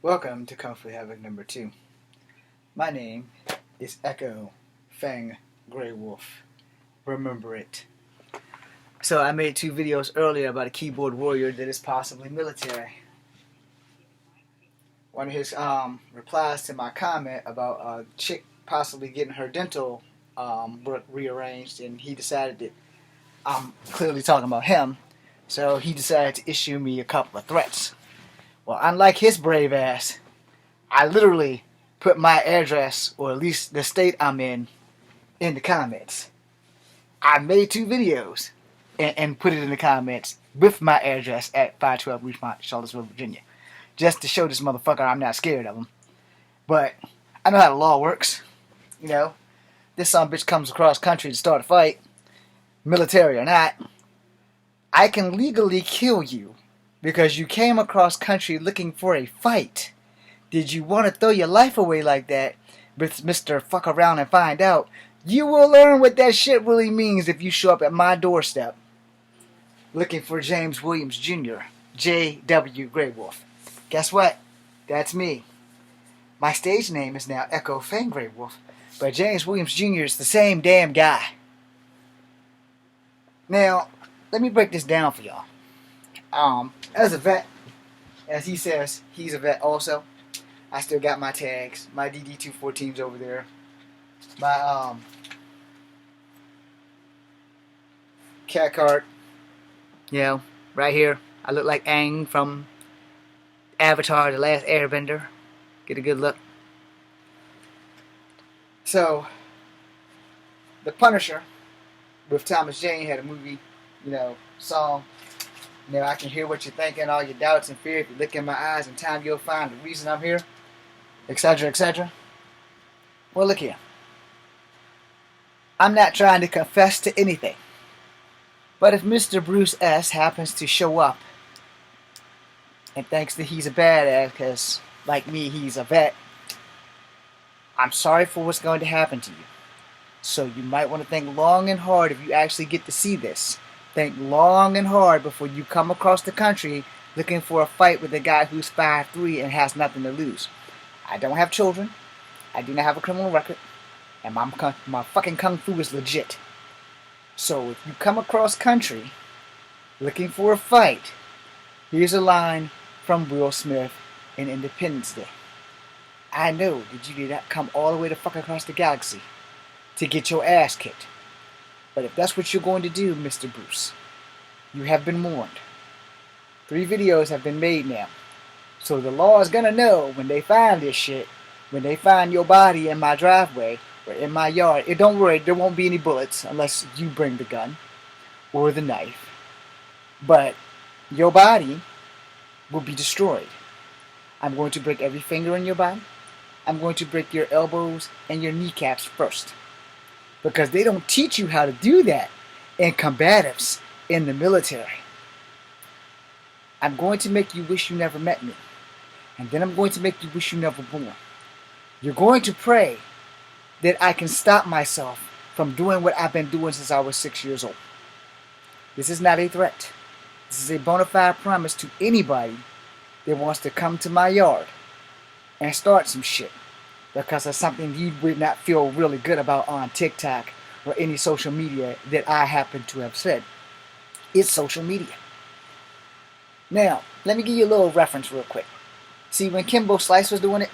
Welcome to Kung Fu Havoc number 2. My name is Echo Feng Grey Wolf. Remember it. So I made 2 videos earlier about a keyboard warrior that is possibly military. One of his replies to my comment about a chick possibly getting her dental work rearranged, and he decided that I'm clearly talking about him, so he decided to issue me a couple of threats. Well, unlike his brave ass, I literally put my address, or at least the state I'm in the comments. I made 2 videos and put it in the comments with my address at 512 Richmond, Charlottesville, Virginia, just to show this motherfucker I'm not scared of him. But I know how the law works. You know, this son bitch comes across country to start a fight, military or not, I can legally kill you because you came across country looking for a fight. Did you want to throw your life away like that with Mr. Fuck Around and Find Out? You will learn what that shit really means if you show up at my doorstep looking for James Williams Jr., J.W. Grey Wolf. Guess what? That's me. My stage name is now Echo Feng Grey Wolf, but James Williams Jr. is the same damn guy. Now, let me break this down for y'all. As a vet, as he says, he's a vet also. I still got my tags, my DD-214's over there. My cat card, right here. I look like Aang from Avatar: The Last Airbender. Get a good look. So, The Punisher with Thomas Jane had a movie, song. Now I can hear what you're thinking, all your doubts and fear. If you look in my eyes, in time you'll find the reason I'm here, etc., etc. Well, look here. I'm not trying to confess to anything. But if Mr. Bruce S. happens to show up and thinks that he's a badass because, like me, he's a vet, I'm sorry for what's going to happen to you. So you might want to think long and hard if you actually get to see this. Think long and hard before you come across the country looking for a fight with a guy who's 5'3" and has nothing to lose. I don't have children. I do not have a criminal record. And my fucking kung fu is legit. So if you come across country looking for a fight, here's a line from Will Smith in Independence Day. I know that you did not come all the way to fuck across the galaxy to get your ass kicked. But if that's what you're going to do, Mr. Bruce, you have been warned. 3 videos have been made now. So the law is going to know when they find this shit, when they find your body in my driveway or in my yard. Don't worry, there won't be any bullets unless you bring the gun or the knife. But your body will be destroyed. I'm going to break every finger in your body. I'm going to break your elbows and your kneecaps first. Because they don't teach you how to do that in combatives in the military. I'm going to make you wish you never met me. And then I'm going to make you wish you never born. You're going to pray that I can stop myself from doing what I've been doing since I was 6 years old. This is not a threat. This is a bona fide promise to anybody that wants to come to my yard and start some shit. Because of something you would not feel really good about on TikTok or any social media that I happen to have said. It's social media. Now, let me give you a little reference real quick. See, when Kimbo Slice was doing it,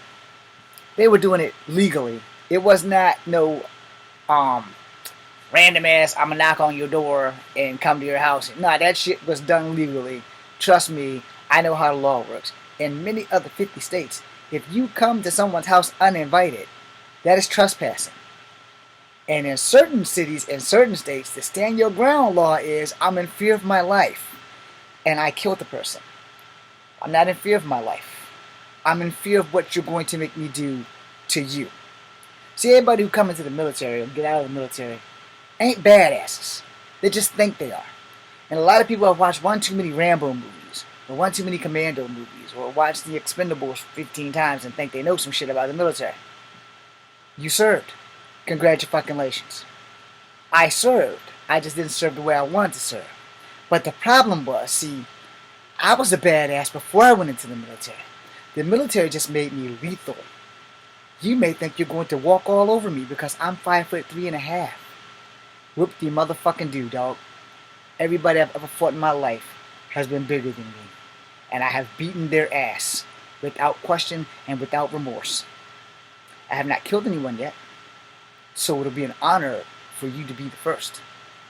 they were doing it legally. It was not no random ass, I'm gonna knock on your door and come to your house. Nah, that shit was done legally. Trust me, I know how the law works. In many other 50 states, if you come to someone's house uninvited, that is trespassing. And in certain cities and certain states, the stand your ground law is, I'm in fear of my life, and I killed the person. I'm not in fear of my life. I'm in fear of what you're going to make me do to you. See, everybody who come into the military or get out of the military ain't badasses. They just think they are. And a lot of people have watched one too many Rambo movies, or one too many Commando movies, or watched The Expendables 15 times and think they know some shit about the military. You served. Congratulations. I served. I just didn't serve the way I wanted to serve. But the problem was, see, I was a badass before I went into the military. The military just made me lethal. You may think you're going to walk all over me because I'm 5'3.5". Whoop de motherfucking do, dog. Everybody I've ever fought in my life has been bigger than me. And I have beaten their ass without question and without remorse. I have not killed anyone yet, so it'll be an honor for you to be the first.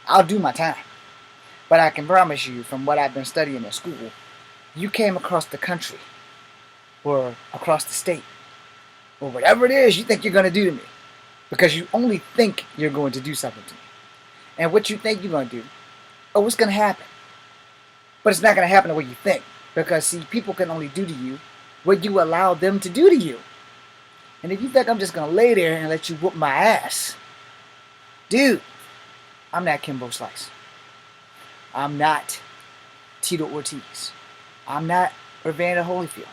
I'll do my time. But I can promise you, from what I've been studying in school, you came across the country, or across the state, or whatever it is you think you're going to do to me, because you only think you're going to do something to me. And what you think you're going to do, oh, it's going to happen. But it's not going to happen the way you think, because, see, people can only do to you what you allow them to do to you. And if you think I'm just going to lay there and let you whoop my ass, dude, I'm not Kimbo Slice. I'm not Tito Ortiz. I'm not Evander Holyfield.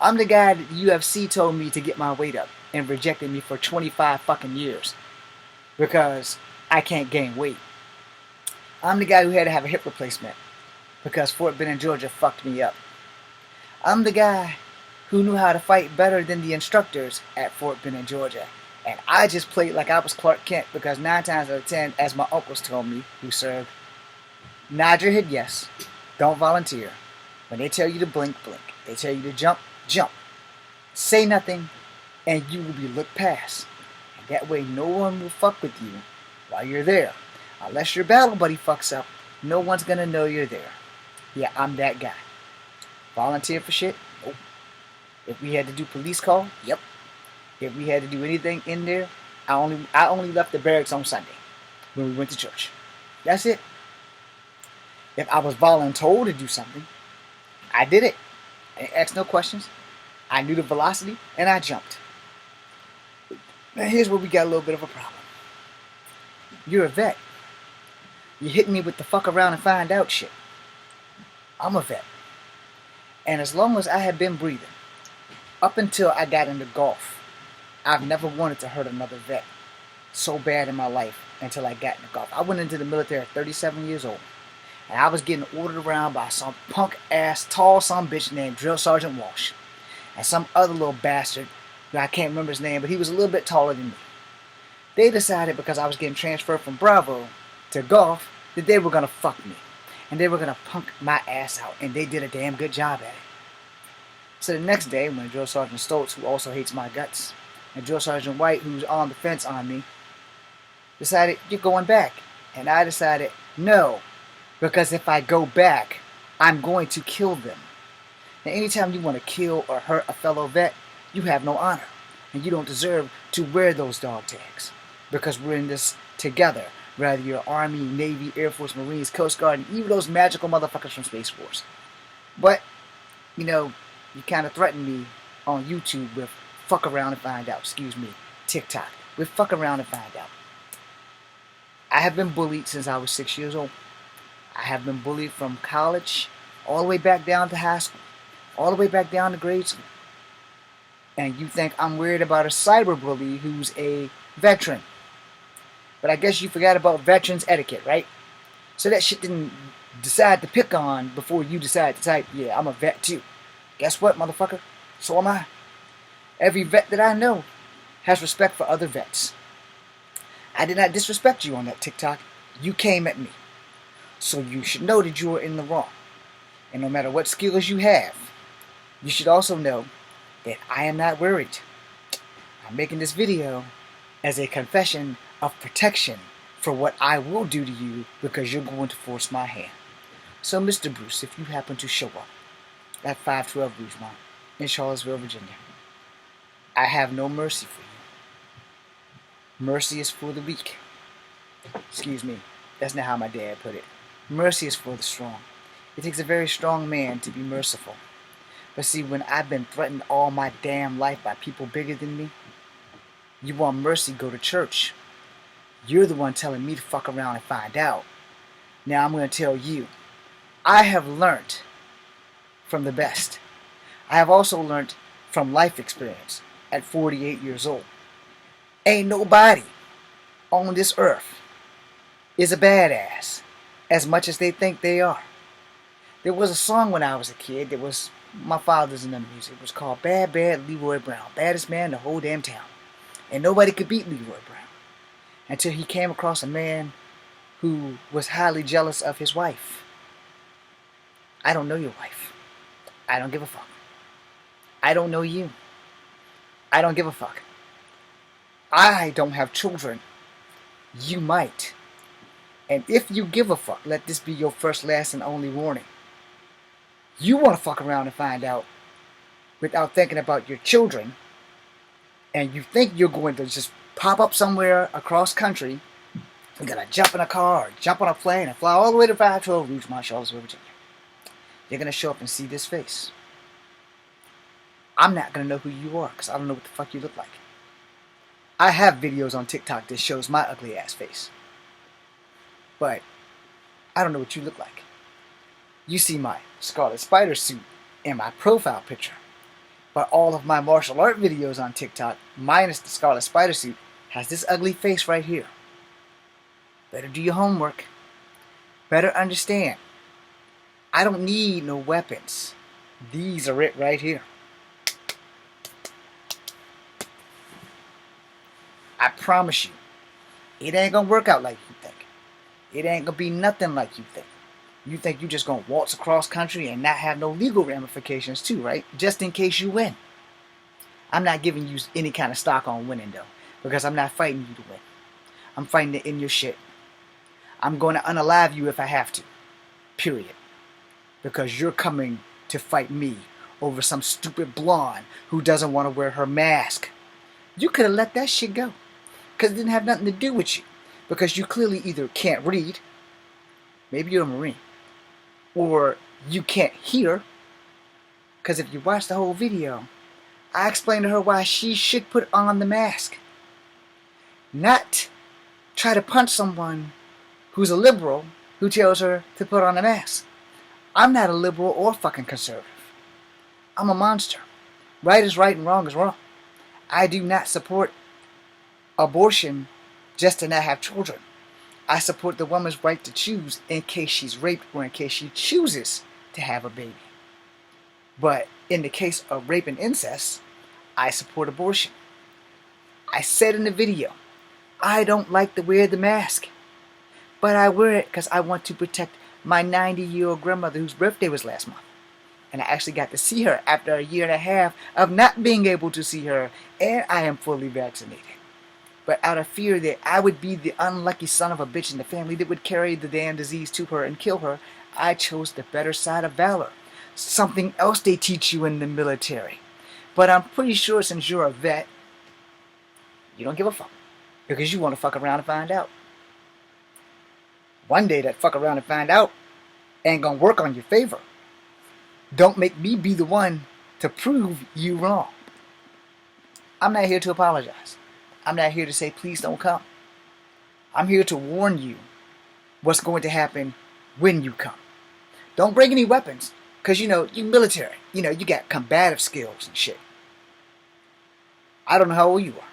I'm the guy that the UFC told me to get my weight up and rejected me for 25 fucking years because I can't gain weight. I'm the guy who had to have a hip replacement because Fort Benning, Georgia fucked me up. I'm the guy who knew how to fight better than the instructors at Fort Benning, Georgia. And I just played like I was Clark Kent because 9 times out of 10, as my uncles told me who served, nod your head yes, don't volunteer. When they tell you to blink, blink. They tell you to jump, jump. Say nothing, and you will be looked past. And that way no one will fuck with you while you're there. Unless your battle buddy fucks up, no one's gonna know you're there. Yeah, I'm that guy. Volunteer for shit? Nope. If we had to do police call? Yep. If we had to do anything in there, I only left the barracks on Sunday when we went to church. That's it. If I was voluntold to do something, I did it. I asked no questions. I knew the velocity, and I jumped. Now here's where we got a little bit of a problem. You're a vet. You're hitting me with the fuck around and find out shit. I'm a vet. And as long as I have been breathing, up until I got into golf, I've never wanted to hurt another vet so bad in my life until I got into golf. I went into the military at 37 years old. And I was getting ordered around by some punk-ass, tall son bitch named Drill Sergeant Walsh. And some other little bastard, I can't remember his name, but he was a little bit taller than me. They decided because I was getting transferred from Bravo to golf that they were going to fuck me. And they were going to punk my ass out. And they did a damn good job at it. So the next day, when Drill Sergeant Stoltz, who also hates my guts, and Drill Sergeant White, who's on the fence on me, decided, you're going back. And I decided, no. Because if I go back, I'm going to kill them. Now, anytime you want to kill or hurt a fellow vet, you have no honor. And you don't deserve to wear those dog tags. Because we're in this together. Whether you're Army, Navy, Air Force, Marines, Coast Guard, and even those magical motherfuckers from Space Force. But, you know, you kind of threatened me on YouTube with fuck around and find out. Excuse me, TikTok. With fuck around and find out. I have been bullied since I was 6 years old. I have been bullied from college all the way back down to high school, all the way back down to grade school. And you think I'm worried about a cyber bully who's a veteran. But I guess you forgot about veterans etiquette, right? So that shit didn't decide to pick on before you decide to type, yeah, I'm a vet too. Guess what, motherfucker? So am I. Every vet that I know has respect for other vets. I did not disrespect you on that TikTok. You came at me. So you should know that you are in the wrong. And no matter what skills you have, you should also know that I am not worried. I'm making this video as a confession of protection for what I will do to you because you're going to force my hand. So Mr. Bruce, if you happen to show up at 512 Rougemont in Charlottesville, Virginia, I have no mercy for you. Mercy is for the weak. Excuse me, that's not how my dad put it. Mercy is for the strong. It takes a very strong man to be merciful. But see, when I've been threatened all my damn life by people bigger than me, you want mercy, go to church. You're the one telling me to fuck around and find out. Now I'm going to tell you, I have learned from the best. I have also learned from life experience at 48 years old. Ain't nobody on this earth is a badass as much as they think they are. There was a song when I was a kid that was my father's in the music. It was called Bad Bad Leroy Brown. Baddest man in the whole damn town. And nobody could beat Leroy Brown. Until he came across a man who was highly jealous of his wife. I don't know your wife. I don't give a fuck. I don't know you. I don't give a fuck. I don't have children. You might. And if you give a fuck, let this be your first, last, and only warning. You want to fuck around and find out without thinking about your children, and you think you're going to just pop up somewhere across country, you're going to jump in a car or jump on a plane and fly all the way to 512 Rougemont, Charlottesville, Virginia. You're going to show up and see this face. I'm not going to know who you are because I don't know what the fuck you look like. I have videos on TikTok that shows my ugly ass face. But I don't know what you look like. You see my Scarlet Spider suit in my profile picture. But all of my martial art videos on TikTok, minus the Scarlet Spider suit, has this ugly face right here. Better do your homework. Better understand. I don't need no weapons. These are it right here. I promise you, it ain't gonna work out like you think. It ain't gonna be nothing like you think. You think you just gonna waltz across country and not have no legal ramifications too, right? Just in case you win. I'm not giving you any kind of stock on winning though, because I'm not fighting you to win. I'm fighting to end your shit. I'm going to unalive you if I have to. Period. Because you're coming to fight me over some stupid blonde who doesn't want to wear her mask. You could have let that shit go. Because it didn't have nothing to do with you. Because you clearly either can't read, maybe you're a Marine, or you can't hear. Because if you watch the whole video, I explained to her why she should put on the mask. Not try to punch someone who's a liberal who tells her to put on a mask. I'm not a liberal or fucking conservative. I'm a monster. Right is right and wrong is wrong. I do not support abortion just to not have children. I support the woman's right to choose in case she's raped or in case she chooses to have a baby. But in the case of rape and incest, I support abortion. I said in the video, I don't like to wear the mask. But I wear it because I want to protect my 90-year-old grandmother whose birthday was last month. And I actually got to see her after a year and a half of not being able to see her, and I am fully vaccinated. But out of fear that I would be the unlucky son of a bitch in the family that would carry the damn disease to her and kill her, I chose the better side of valor. Something else they teach you in the military. But I'm pretty sure since you're a vet, you don't give a fuck. Because you want to fuck around and find out. One day that fuck around and find out ain't gonna work on your favor. Don't make me be the one to prove you wrong. I'm not here to apologize. I'm not here to say please don't come. I'm here to warn you what's going to happen when you come. Don't bring any weapons, because you military. You got combative skills and shit. I don't know how old you are.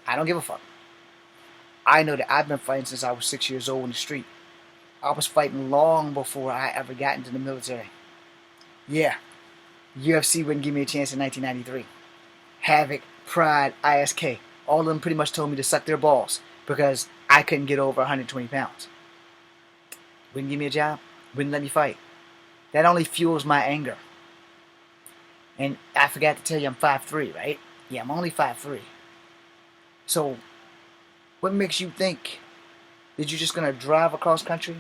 I don't give a fuck. I know that I've been fighting since I was 6 years old in the street. I was fighting long before I ever got into the military. Yeah, UFC wouldn't give me a chance in 1993. Havoc, Pride, ISK, all of them pretty much told me to suck their balls because I couldn't get over 120 pounds. Wouldn't give me a job, wouldn't let me fight. That only fuels my anger. And I forgot to tell you I'm 5'3", right? Yeah, I'm only 5'3". So, what makes you think that you're just going to drive across country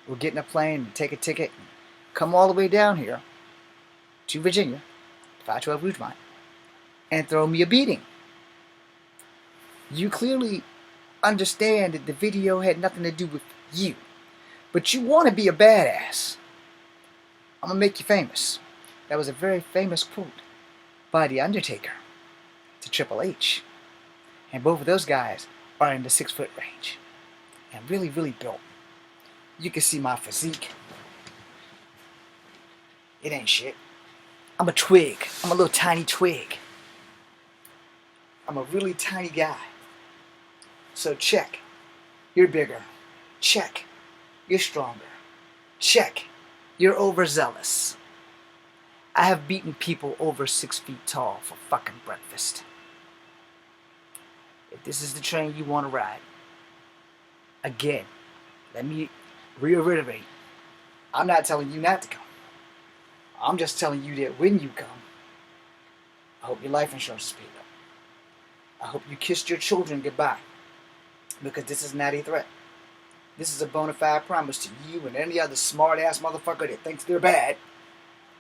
or get in a plane and take a ticket and come all the way down here to Virginia, 512 Rougemont, and throw me a beating? You clearly understand that the video had nothing to do with you, but you want to be a badass. I'm going to make you famous. That was a very famous quote by The Undertaker to Triple H. And both of those guys are in the 6-foot range. And really, really built. You can see my physique. It ain't shit. I'm a twig. I'm a little tiny twig. I'm a really tiny guy. So check. You're bigger. Check. You're stronger. Check. You're overzealous. I have beaten people over 6 feet tall for fucking breakfast. If this is the train you want to ride, again, let me reiterate. I'm not telling you not to come. I'm just telling you that when you come, I hope your life insurance is paid up. I hope you kissed your children goodbye. Because this is not a threat. This is a bona fide promise to you and any other smart-ass motherfucker that thinks they're bad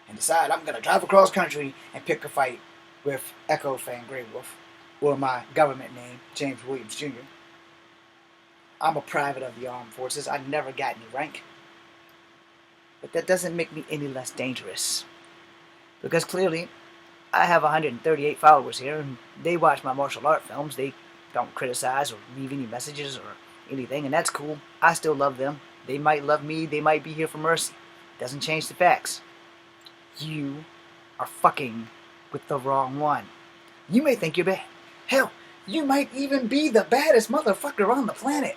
and decide I'm going to drive across country and pick a fight with Echo Fan Grey Wolf, or my government name, James Williams Jr. I'm a private of the armed forces. I never got any rank. But that doesn't make me any less dangerous. Because clearly, I have 138 followers here, and they watch my martial art films. They don't criticize or leave any messages or anything, and that's cool. I still love them. They might love me. They might be here for mercy. Doesn't change the facts. You are fucking with the wrong one. You may think you're bad. Hell, you might even be the baddest motherfucker on the planet.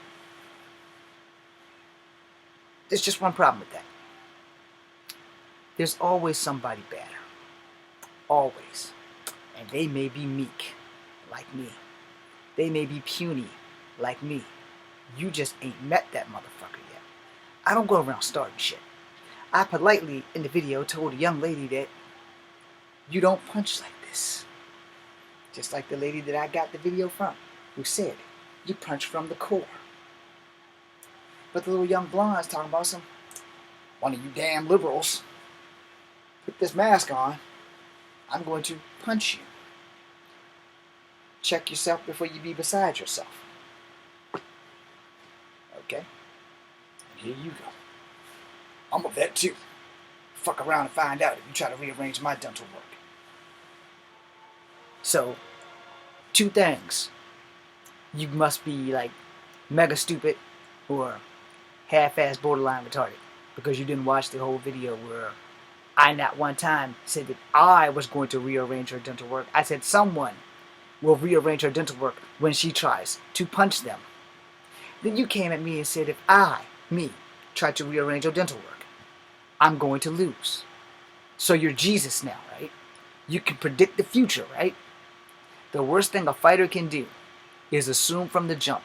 There's just one problem with that. There's always somebody better. Always. And they may be meek, like me. They may be puny, like me. You just ain't met that motherfucker yet. I don't go around starting shit. I politely, in the video, told a young lady that you don't punch like this. Just like the lady that I got the video from, who said, you punch from the core. But the little young blonde's talking about one of you damn liberals. Put this mask on. I'm going to punch you. Check yourself before you be beside yourself. Okay? And here you go. I'm a vet too. Fuck around and find out if you try to rearrange my dental work. So, 2 things. You must be like mega stupid or half-ass borderline retarded because you didn't watch the whole video where I not one time said that I was going to rearrange her dental work. I said someone will rearrange her dental work when she tries to punch them. Then you came at me and said if me, try to rearrange her dental work, I'm going to lose. So you're Jesus now, right? You can predict the future, right? The worst thing a fighter can do is assume from the jump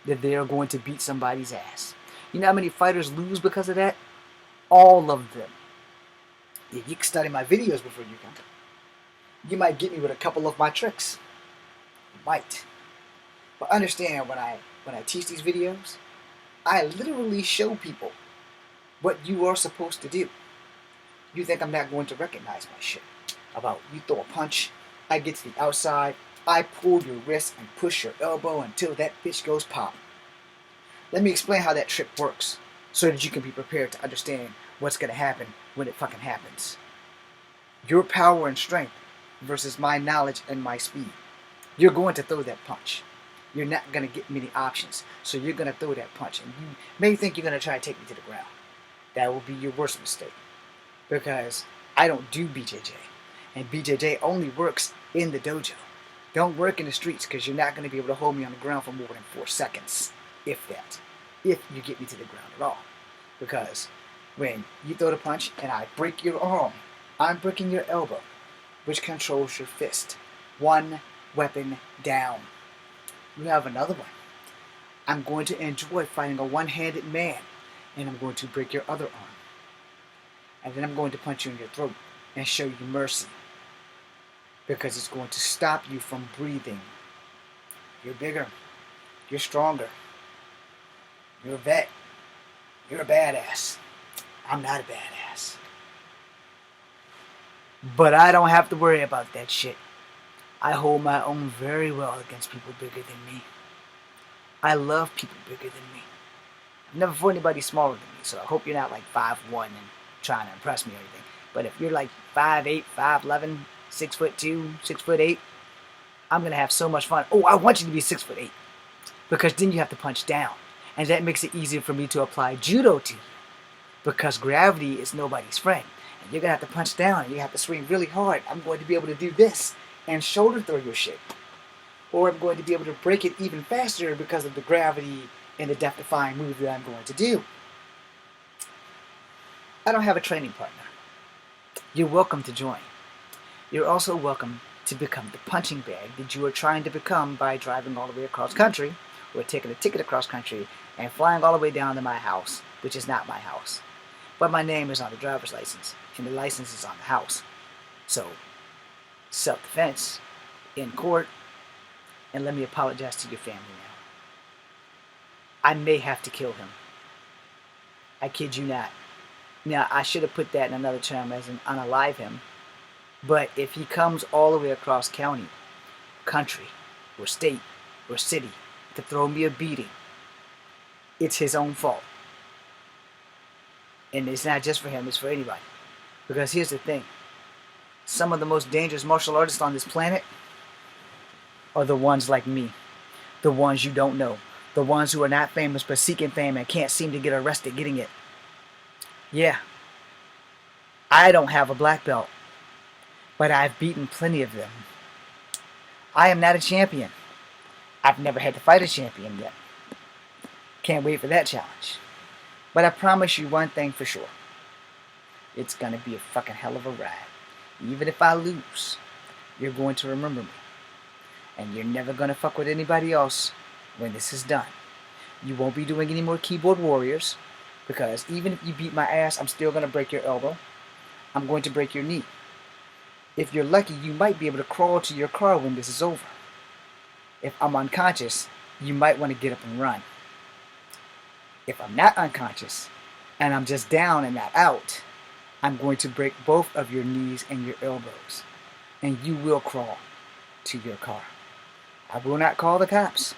that they are going to beat somebody's ass. You know how many fighters lose because of that? All of them. If you can study my videos before you come, you might get me with a couple of my tricks. You might. But understand, when I teach these videos, I literally show people what you are supposed to do. You think I'm not going to recognize my shit about you throw a punch, I get to the outside, I pull your wrist and push your elbow until that bitch goes pop. Let me explain how that trick works so that you can be prepared to understand what's going to happen when it fucking happens. Your power and strength versus my knowledge and my speed. You're going to throw that punch. You're not going to get many options. So you're going to throw that punch. And you may think you're going to try to take me to the ground. That will be your worst mistake. Because I don't do BJJ. And BJJ only works in the dojo. Don't work in the streets because you're not going to be able to hold me on the ground for more than 4 seconds. If that. If you get me to the ground at all. Because when you throw the punch and I break your arm, I'm breaking your elbow, which controls your fist. 1 weapon down. You have another one. I'm going to enjoy fighting a one-handed man, and I'm going to break your other arm. And then I'm going to punch you in your throat and show you mercy. Because it's going to stop you from breathing. You're bigger. You're stronger. You're a vet. You're a badass. I'm not a badass. But I don't have to worry about that shit. I hold my own very well against people bigger than me. I love people bigger than me. I've never fought anybody smaller than me, so I hope you're not like 5'1" and trying to impress me or anything. But if you're like 5'8", 5'11", 6'2", 6'8", I'm gonna have so much fun. Oh, I want you to be 6'8", because then you have to punch down, and that makes it easier for me to apply judo to you, because gravity is nobody's friend, and you're gonna have to punch down, and you have to swing really hard. I'm going to be able to do this and shoulder throw your shit, or I'm going to be able to break it even faster because of the gravity and the death-defying move that I'm going to do. I don't have a training partner. you're welcome to join. You're also welcome to become the punching bag that you are trying to become by driving all the way across country, or taking a ticket across country and flying all the way down to my house, which is not my house. But my name is on the driver's license, and the license is on the house. So, self-defense, in court, and let me apologize to your family now. I may have to kill him. I kid you not. Now, I should have put that in another term as in unalive him. But if he comes all the way across county, country, or state, or city to throw me a beating, it's his own fault. And it's not just for him, it's for anybody. Because here's the thing. Some of the most dangerous martial artists on this planet are the ones like me. The ones you don't know. The ones who are not famous but seeking fame and can't seem to get arrested getting it. Yeah. I don't have a black belt, but I've beaten plenty of them. I am not a champion. I've never had to fight a champion yet. Can't wait for that challenge. But I promise you one thing for sure. It's gonna be a fucking hell of a ride. Even if I lose, you're going to remember me. And you're never gonna fuck with anybody else when this is done. You won't be doing any more keyboard warriors, because even if you beat my ass, I'm still gonna break your elbow. I'm going to break your knee. If you're lucky, you might be able to crawl to your car when this is over. If I'm unconscious, you might want to get up and run. If I'm not unconscious, and I'm just down and not out, I'm going to break both of your knees and your elbows, and you will crawl to your car. I will not call the cops.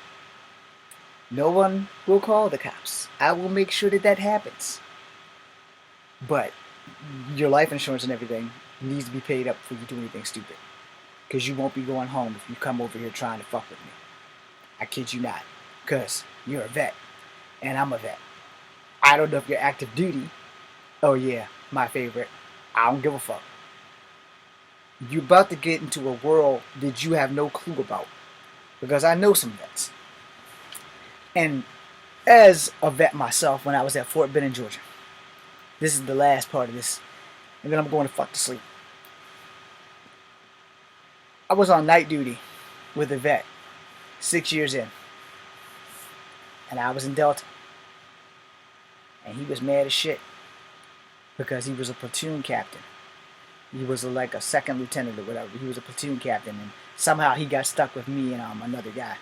No one will call the cops. I will make sure that that happens. But your life insurance and everything needs to be paid up before you do anything stupid. Because you won't be going home if you come over here trying to fuck with me. I kid you not. Because you're a vet. And I'm a vet. I don't know if you're active duty. Oh yeah, my favorite. I don't give a fuck. You're about to get into a world that you have no clue about. Because I know some vets. And as a vet myself, when I was at Fort Benning, Georgia, this is the last part of this, and then I'm going to fuck to sleep. I was on night duty with a vet, 6 years in, and I was in Delta, and he was mad as shit because he was a platoon captain. He was like a second lieutenant or whatever. He was a platoon captain, and somehow he got stuck with me and another guy.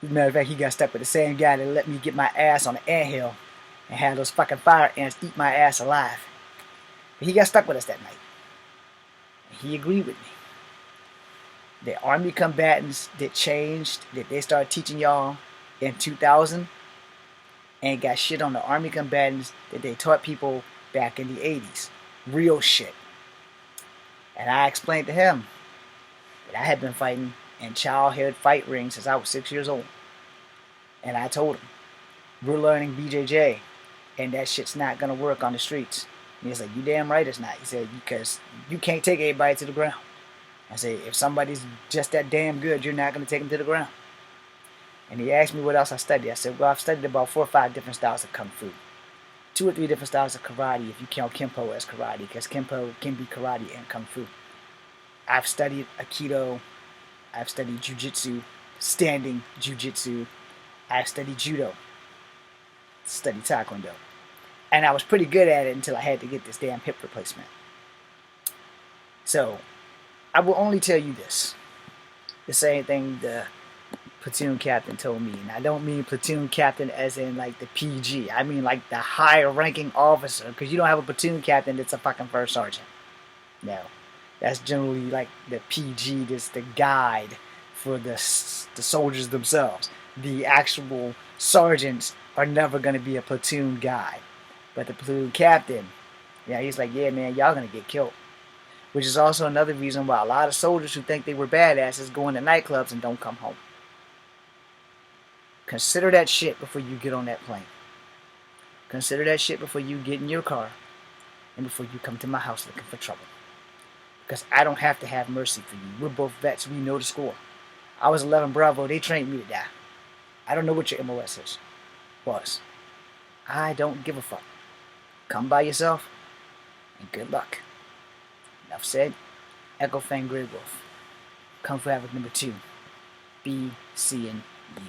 As a matter of fact, he got stuck with the same guy that let me get my ass on the anthill and had those fucking fire ants eat my ass alive. But he got stuck with us that night. He agreed with me. The Army combatants that changed, that they started teaching y'all in 2000, and got shit on the Army combatants that they taught people back in the 80s. Real shit. And I explained to him that I had been fighting in childhood fight rings since I was 6 years old. And I told him, we're learning BJJ, and that shit's not gonna work on the streets. And he's like, you damn right it's not. He said, because you can't take everybody to the ground. I said, if somebody's just that damn good, you're not gonna take them to the ground. And he asked me what else I studied. I said, well, I've studied about 4 or 5 different styles of Kung Fu. 2 or 3 different styles of karate if you count Kenpo as karate, because Kenpo can be karate and Kung Fu. I've studied Aikido. I've studied Jiu-Jitsu, standing Jiu-Jitsu. I've studied Judo. Studied Taekwondo. And I was pretty good at it until I had to get this damn hip replacement. So, I will only tell you this. The same thing the platoon captain told me. And I don't mean platoon captain as in like the PG. I mean like the higher ranking officer. Because you don't have a platoon captain that's a fucking first sergeant. No. That's generally like the PG, that's the guide for the soldiers themselves. The actual sergeants are never going to be a platoon guy. But the platoon captain, yeah, he's like, yeah, man, y'all going to get killed. Which is also another reason why a lot of soldiers who think they were badasses go into nightclubs and don't come home. Consider that shit before you get on that plane. Consider that shit before you get in your car and before you come to my house looking for trouble. Because I don't have to have mercy for you. We're both vets. We know the score. I was 11 Bravo. They trained me to die. I don't know what your MOS is. Was. I don't give a fuck. Come by yourself, and good luck. Enough said. Echo Fang Grey Wolf. Kung Fu Havoc number 2. Be seeing